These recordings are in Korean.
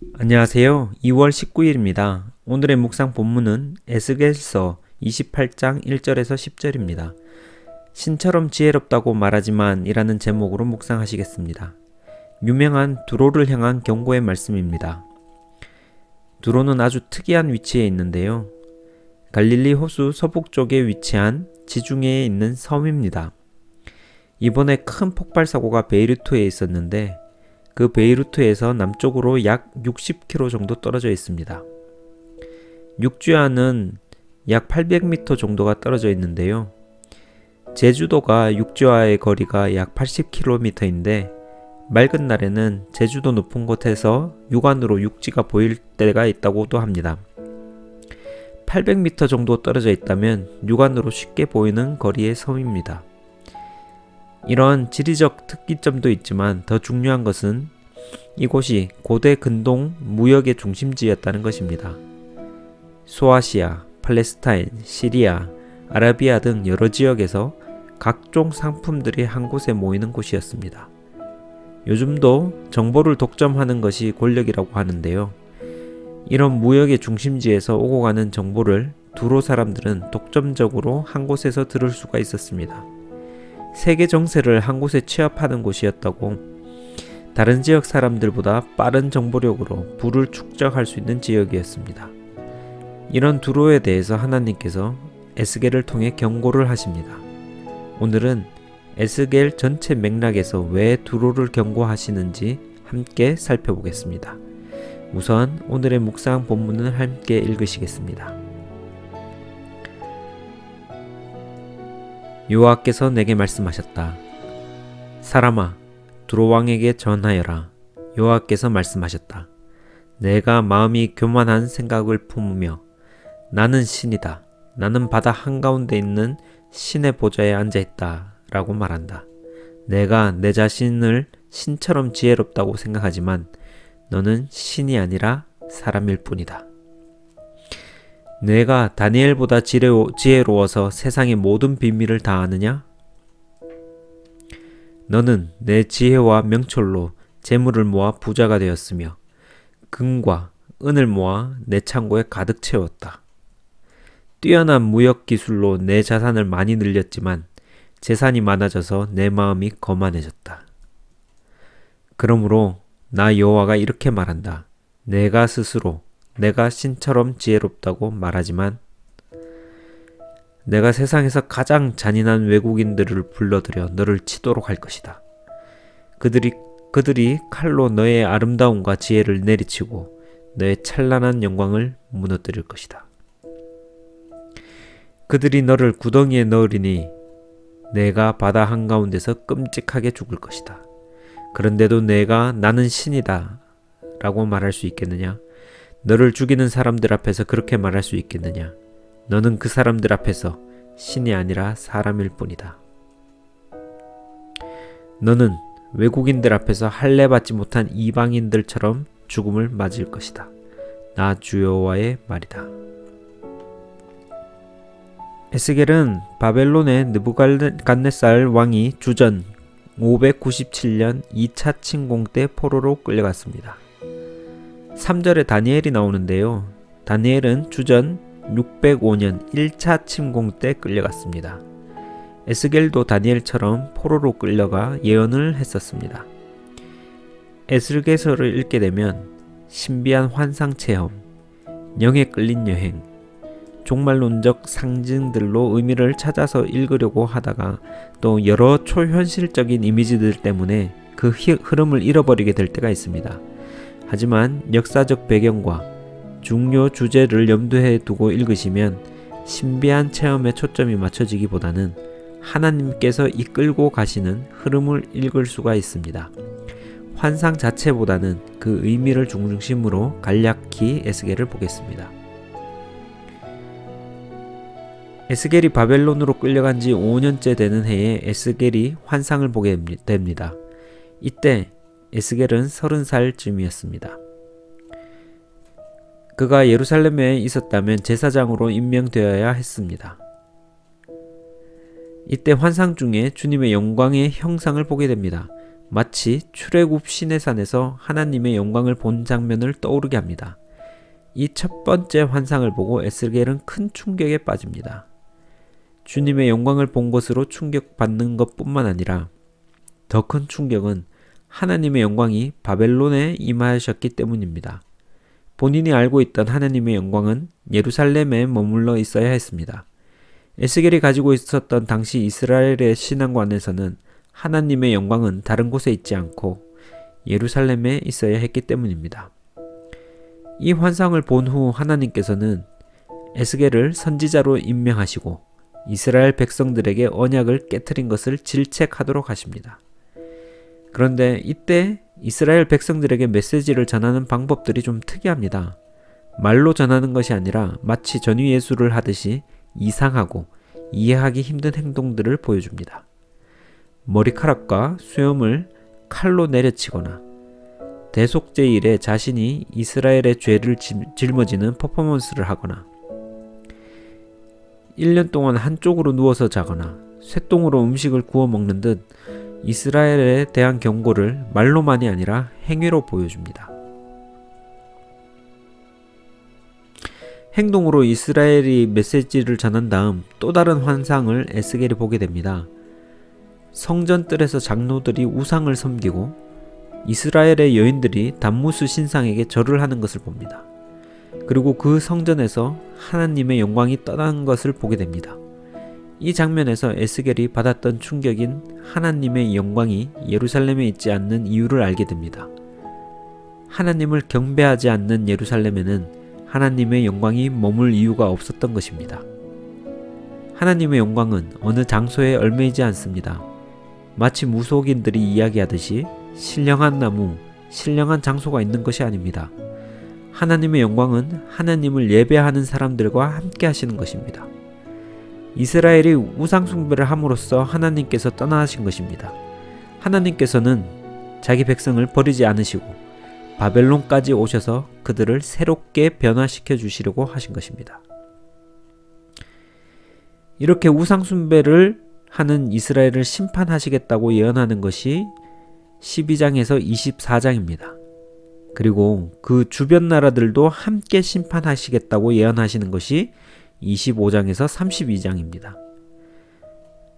안녕하세요. 2월 19일입니다. 오늘의 묵상 본문은 에스겔서 28장 1절에서 10절입니다. 신처럼 지혜롭다고 말하지만 이라는 제목으로 묵상하시겠습니다. 유명한 두로를 향한 경고의 말씀입니다. 두로는 아주 특이한 위치에 있는데요. 갈릴리 호수 서북쪽에 위치한 지중해에 있는 섬입니다. 이번에 큰 폭발 사고가 베이루트에 있었는데 그 베이루트에서 남쪽으로 약 60km 정도 떨어져 있습니다. 육지와는 약 800m 정도가 떨어져 있는데요. 제주도가 육지와의 거리가 약 80km인데 맑은 날에는 제주도 높은 곳에서 육안으로 육지가 보일 때가 있다고도 합니다. 800m 정도 떨어져 있다면 육안으로 쉽게 보이는 거리의 섬입니다. 이런 지리적 특이점도 있지만 더 중요한 것은 이곳이 고대 근동 무역의 중심지였다는 것입니다. 소아시아, 팔레스타인, 시리아, 아라비아 등 여러 지역에서 각종 상품들이 한 곳에 모이는 곳이었습니다. 요즘도 정보를 독점하는 것이 권력이라고 하는데요. 이런 무역의 중심지에서 오고 가는 정보를 두로 사람들은 독점적으로 한 곳에서 들을 수가 있었습니다. 세계 정세를 한 곳에 취합하는 곳이었다고, 다른 지역 사람들보다 빠른 정보력으로 부를 축적할 수 있는 지역이었습니다. 이런 두로에 대해서 하나님께서 에스겔을 통해 경고를 하십니다. 오늘은 에스겔 전체 맥락에서 왜 두로를 경고하시는지 함께 살펴보겠습니다. 우선 오늘의 묵상 본문을 함께 읽으시겠습니다. 여호와께서 내게 말씀하셨다. 사람아, 두로 왕에게 전하여라. 여호와께서 말씀하셨다. 내가 마음이 교만한 생각을 품으며 나는 신이다. 나는 바다 한가운데 있는 신의 보좌에 앉아있다. 라고 말한다. 내가 내 자신을 신처럼 지혜롭다고 생각하지만 너는 신이 아니라 사람일 뿐이다. 내가 다니엘보다 지혜로워서 세상의 모든 비밀을 다 아느냐? 너는 내 지혜와 명철로 재물을 모아 부자가 되었으며 금과 은을 모아 내 창고에 가득 채웠다. 뛰어난 무역 기술로 내 자산을 많이 늘렸지만 재산이 많아져서 내 마음이 거만해졌다. 그러므로 나 여호와가 이렇게 말한다. 내가 스스로 내가 신처럼 지혜롭다고 말하지만 내가 세상에서 가장 잔인한 외국인들을 불러들여 너를 치도록 할 것이다. 그들이 칼로 너의 아름다움과 지혜를 내리치고 너의 찬란한 영광을 무너뜨릴 것이다. 그들이 너를 구덩이에 넣으리니 내가 바다 한가운데서 끔찍하게 죽을 것이다. 그런데도 내가 나는 신이다 라고 말할 수 있겠느냐? 너를 죽이는 사람들 앞에서 그렇게 말할 수 있겠느냐? 너는 그 사람들 앞에서 신이 아니라 사람일 뿐이다. 너는 외국인들 앞에서 할례받지 못한 이방인들처럼 죽음을 맞을 것이다. 나 주 여호와의 말이다. 에스겔은 바벨론의 느부갓네살 왕이 주전 597년 2차 침공 때 포로로 끌려갔습니다. 3절에 다니엘이 나오는데요. 다니엘은 주전 605년 1차 침공 때 끌려갔습니다. 에스겔도 다니엘처럼 포로로 끌려가 예언을 했었습니다. 에스겔서를 읽게 되면 신비한 환상 체험, 영에 끌린 여행, 종말론적 상징들로 의미를 찾아서 읽으려고 하다가 또 여러 초현실적인 이미지들 때문에 그 흐름을 잃어버리게 될 때가 있습니다. 하지만 역사적 배경과 중요 주제를 염두에 두고 읽으시면 신비한 체험에 초점이 맞춰지기보다는 하나님께서 이끌고 가시는 흐름을 읽을 수가 있습니다. 환상 자체보다는 그 의미를 중심으로 간략히 에스겔을 보겠습니다. 에스겔이 바벨론으로 끌려간 지 5년째 되는 해에 에스겔이 환상을 보게 됩니다. 이때 에스겔은 30살쯤이었습니다. 그가 예루살렘에 있었다면 제사장으로 임명되어야 했습니다. 이때 환상 중에 주님의 영광의 형상을 보게 됩니다. 마치 출애굽 시내산에서 하나님의 영광을 본 장면을 떠오르게 합니다. 이 첫 번째 환상을 보고 에스겔은 큰 충격에 빠집니다. 주님의 영광을 본 것으로 충격받는 것뿐만 아니라 더 큰 충격은 하나님의 영광이 바벨론에 임하셨기 때문입니다. 본인이 알고 있던 하나님의 영광은 예루살렘에 머물러 있어야 했습니다. 에스겔이 가지고 있었던 당시 이스라엘의 신앙관에서는 하나님의 영광은 다른 곳에 있지 않고 예루살렘에 있어야 했기 때문입니다. 이 환상을 본 후 하나님께서는 에스겔을 선지자로 임명하시고 이스라엘 백성들에게 언약을 깨트린 것을 질책하도록 하십니다. 그런데 이때 이스라엘 백성들에게 메시지를 전하는 방법들이 좀 특이합니다. 말로 전하는 것이 아니라 마치 전위예술을 하듯이 이상하고 이해하기 힘든 행동들을 보여줍니다. 머리카락과 수염을 칼로 내려치거나 대속제일에 자신이 이스라엘의 죄를 짊어지는 퍼포먼스를 하거나 1년 동안 한쪽으로 누워서 자거나 쇠똥으로 음식을 구워 먹는 듯 이스라엘에 대한 경고를 말로만이 아니라 행위로 보여줍니다. 행동으로 이스라엘이 메시지를 전한 다음 또 다른 환상을 에스겔이 보게 됩니다. 성전 뜰에서 장로들이 우상을 섬기고 이스라엘의 여인들이 단무스 신상에게 절을 하는 것을 봅니다. 그리고 그 성전에서 하나님의 영광이 떠나는 것을 보게 됩니다. 이 장면에서 에스겔이 받았던 충격인 하나님의 영광이 예루살렘에 있지 않는 이유를 알게 됩니다. 하나님을 경배하지 않는 예루살렘에는 하나님의 영광이 머물 이유가 없었던 것입니다. 하나님의 영광은 어느 장소에 얽매이지 않습니다. 마치 무속인들이 이야기하듯이 신령한 나무, 신령한 장소가 있는 것이 아닙니다. 하나님의 영광은 하나님을 예배하는 사람들과 함께 하시는 것입니다. 이스라엘이 우상 숭배를 함으로써 하나님께서 떠나신 것입니다. 하나님께서는 자기 백성을 버리지 않으시고 바벨론까지 오셔서 그들을 새롭게 변화시켜 주시려고 하신 것입니다. 이렇게 우상 숭배를 하는 이스라엘을 심판하시겠다고 예언하는 것이 12장에서 24장입니다. 그리고 그 주변 나라들도 함께 심판하시겠다고 예언하시는 것이 25장에서 32장입니다.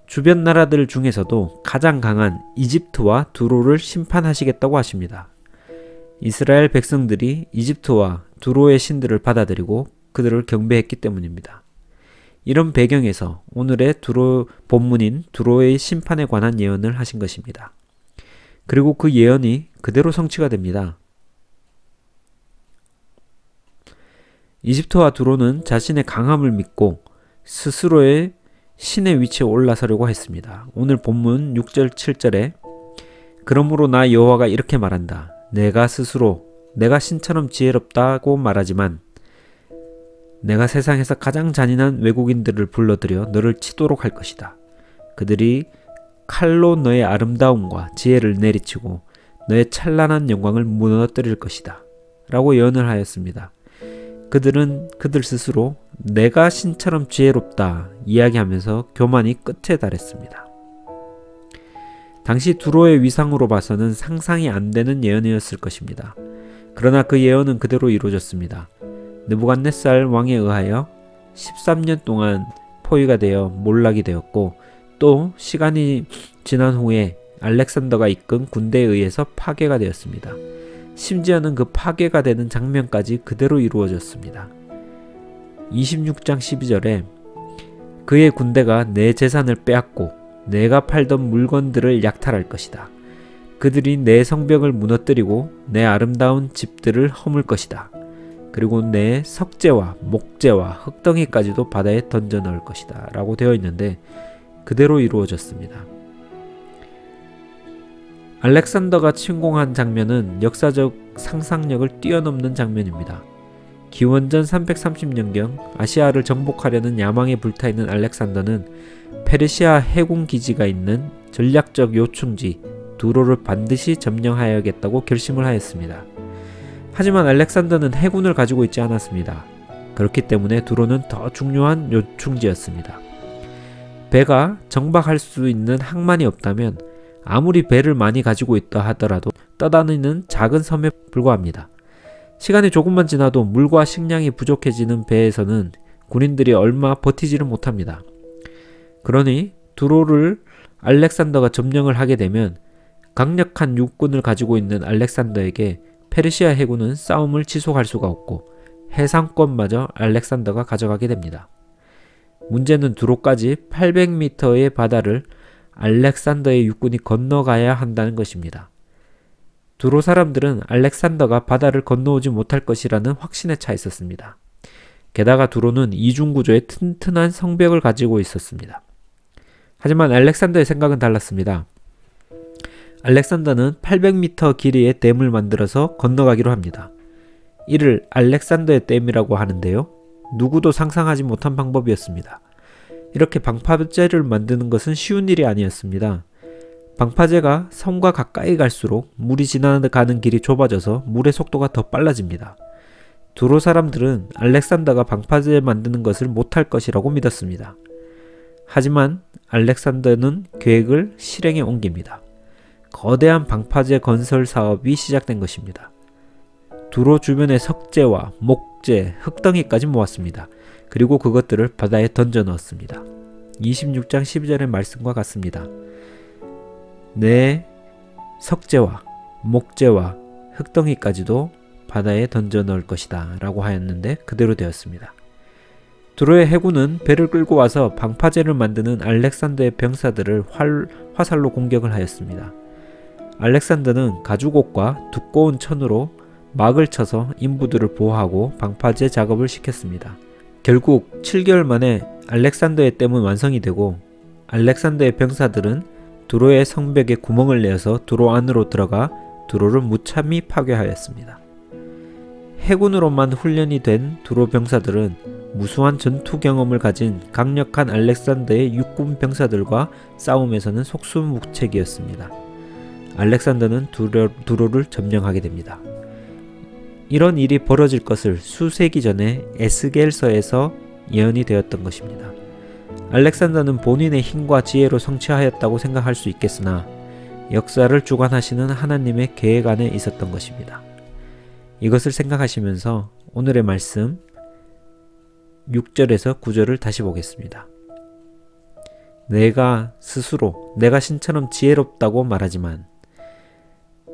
주변 나라들 중에서도 가장 강한 이집트와 두로를 심판하시겠다고 하십니다. 이스라엘 백성들이 이집트와 두로의 신들을 받아들이고 그들을 경배했기 때문입니다. 이런 배경에서 오늘의 본문인 두로의 심판에 관한 예언을 하신 것입니다. 그리고 그 예언이 그대로 성취가 됩니다. 이집트와 두로는 자신의 강함을 믿고 스스로의 신의 위치에 올라서려고 했습니다. 오늘 본문 6절 7절에 그러므로 나 여호와가 이렇게 말한다. 내가 스스로 내가 신처럼 지혜롭다고 말하지만 내가 세상에서 가장 잔인한 외국인들을 불러들여 너를 치도록 할 것이다. 그들이 칼로 너의 아름다움과 지혜를 내리치고 너의 찬란한 영광을 무너뜨릴 것이다. 라고 예언을 하였습니다. 그들은 그들 스스로 내가 신처럼 지혜롭다 이야기하면서 교만이 끝에 달했습니다. 당시 두로의 위상으로 봐서는 상상이 안 되는 예언이었을 것입니다. 그러나 그 예언은 그대로 이루어졌습니다. 느부갓네살 왕에 의하여 13년 동안 포위가 되어 몰락이 되었고 또 시간이 지난 후에 알렉산더가 이끈 군대에 의해서 파괴가 되었습니다. 심지어는 그 파괴가 되는 장면까지 그대로 이루어졌습니다. 26장 12절에 그의 군대가 내 재산을 빼앗고 내가 팔던 물건들을 약탈할 것이다. 그들이 내 성벽을 무너뜨리고 내 아름다운 집들을 허물 것이다. 그리고 내 석재와 목재와 흙덩이까지도 바다에 던져 넣을 것이다. 라고 되어 있는데 그대로 이루어졌습니다. 알렉산더가 침공한 장면은 역사적 상상력을 뛰어넘는 장면입니다. 기원전 330년경 아시아를 정복하려는 야망에 불타있는 알렉산더는 페르시아 해군 기지가 있는 전략적 요충지 두로를 반드시 점령하여야겠다고 결심을 하였습니다. 하지만 알렉산더는 해군을 가지고 있지 않았습니다. 그렇기 때문에 두로는 더 중요한 요충지였습니다. 배가 정박할 수 있는 항만이 없다면 아무리 배를 많이 가지고 있다 하더라도 떠다니는 작은 섬에 불과합니다. 시간이 조금만 지나도 물과 식량이 부족해지는 배에서는 군인들이 얼마 버티지를 못합니다. 그러니 두로를 알렉산더가 점령을 하게 되면 강력한 육군을 가지고 있는 알렉산더에게 페르시아 해군은 싸움을 지속할 수가 없고 해상권마저 알렉산더가 가져가게 됩니다. 문제는 두로까지 800m의 바다를 알렉산더의 육군이 건너가야 한다는 것입니다. 두로 사람들은 알렉산더가 바다를 건너오지 못할 것이라는 확신에 차 있었습니다. 게다가 두로는 이중구조의 튼튼한 성벽을 가지고 있었습니다. 하지만 알렉산더의 생각은 달랐습니다. 알렉산더는 800m 길이의 댐을 만들어서 건너가기로 합니다. 이를 알렉산더의 댐이라고 하는데요. 누구도 상상하지 못한 방법이었습니다. 이렇게 방파제를 만드는 것은 쉬운 일이 아니었습니다. 방파제가 섬과 가까이 갈수록 물이 지나가는 길이 좁아져서 물의 속도가 더 빨라집니다. 두로 사람들은 알렉산더가 방파제 만드는 것을 못할 것이라고 믿었습니다. 하지만 알렉산더는 계획을 실행에 옮깁니다. 거대한 방파제 건설 사업이 시작된 것입니다. 두로 주변의 석재와 목재, 흙덩이까지 모았습니다. 그리고 그것들을 바다에 던져 넣었습니다. 26장 12절의 말씀과 같습니다. 내 석재와 목재와 흙덩이까지도 바다에 던져 넣을 것이다 라고 하였는데 그대로 되었습니다. 두로의 해군은 배를 끌고 와서 방파제를 만드는 알렉산더의 병사들을 화살로 공격을 하였습니다. 알렉산더는 가죽옷과 두꺼운 천으로 막을 쳐서 인부들을 보호하고 방파제 작업을 시켰습니다. 결국 7개월 만에 알렉산더의 댐은 완성이 되고 알렉산더의 병사들은 두로의 성벽에 구멍을 내어서 두로 안으로 들어가 두로를 무참히 파괴하였습니다. 해군으로만 훈련이 된 두로 병사들은 무수한 전투 경험을 가진 강력한 알렉산더의 육군 병사들과 싸움에서는 속수무책이었습니다. 알렉산더는 두로를 점령하게 됩니다. 이런 일이 벌어질 것을 수세기 전에 에스겔서에서 예언이 되었던 것입니다. 알렉산더는 본인의 힘과 지혜로 성취하였다고 생각할 수 있겠으나 역사를 주관하시는 하나님의 계획 안에 있었던 것입니다. 이것을 생각하시면서 오늘의 말씀 6절에서 9절을 다시 보겠습니다. 내가 스스로 내가 신처럼 지혜롭다고 말하지만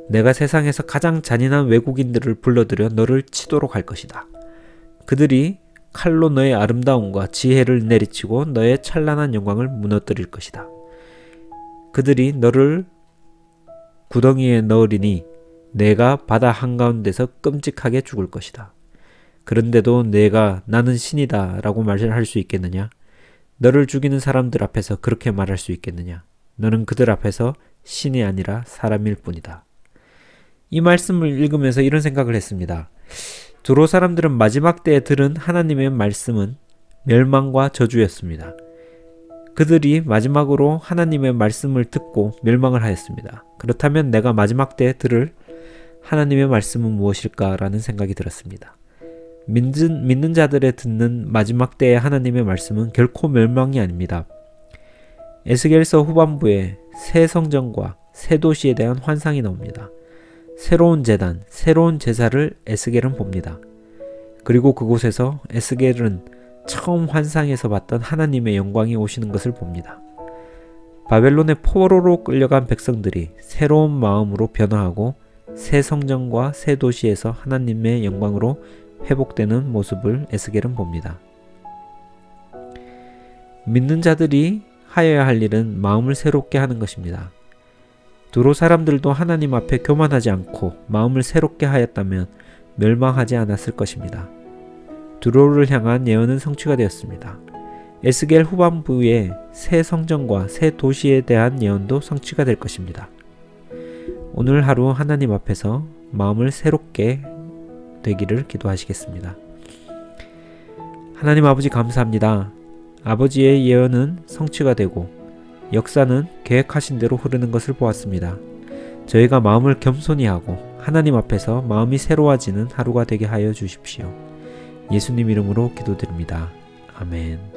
내가 세상에서 가장 잔인한 외국인들을 불러들여 너를 치도록 할 것이다. 그들이 칼로 너의 아름다움과 지혜를 내리치고 너의 찬란한 영광을 무너뜨릴 것이다. 그들이 너를 구덩이에 넣으리니 내가 바다 한가운데서 끔찍하게 죽을 것이다. 그런데도 내가 나는 신이다 라고 말할 수 있겠느냐? 너를 죽이는 사람들 앞에서 그렇게 말할 수 있겠느냐? 너는 그들 앞에서 신이 아니라 사람일 뿐이다. 이 말씀을 읽으면서 이런 생각을 했습니다. 두로 사람들은 마지막 때에 들은 하나님의 말씀은 멸망과 저주였습니다. 그들이 마지막으로 하나님의 말씀을 듣고 멸망을 하였습니다. 그렇다면 내가 마지막 때에 들을 하나님의 말씀은 무엇일까라는 생각이 들었습니다. 믿는 자들의 듣는 마지막 때의 하나님의 말씀은 결코 멸망이 아닙니다. 에스겔서 후반부에 새 성전과 새 도시에 대한 환상이 나옵니다. 새로운 제단, 새로운 제사를 에스겔은 봅니다. 그리고 그곳에서 에스겔은 처음 환상에서 봤던 하나님의 영광이 오시는 것을 봅니다. 바벨론의 포로로 끌려간 백성들이 새로운 마음으로 변화하고 새 성전과 새 도시에서 하나님의 영광으로 회복되는 모습을 에스겔은 봅니다. 믿는 자들이 하여야 할 일은 마음을 새롭게 하는 것입니다. 두로 사람들도 하나님 앞에 교만하지 않고 마음을 새롭게 하였다면 멸망하지 않았을 것입니다. 두로를 향한 예언은 성취가 되었습니다. 에스겔 후반부에 새 성전과 새 도시에 대한 예언도 성취가 될 것입니다. 오늘 하루 하나님 앞에서 마음을 새롭게 되기를 기도하시겠습니다. 하나님 아버지 감사합니다. 아버지의 예언은 성취가 되고 역사는 계획하신 대로 흐르는 것을 보았습니다. 저희가 마음을 겸손히 하고 하나님 앞에서 마음이 새로워지는 하루가 되게 하여 주십시오. 예수님 이름으로 기도드립니다. 아멘.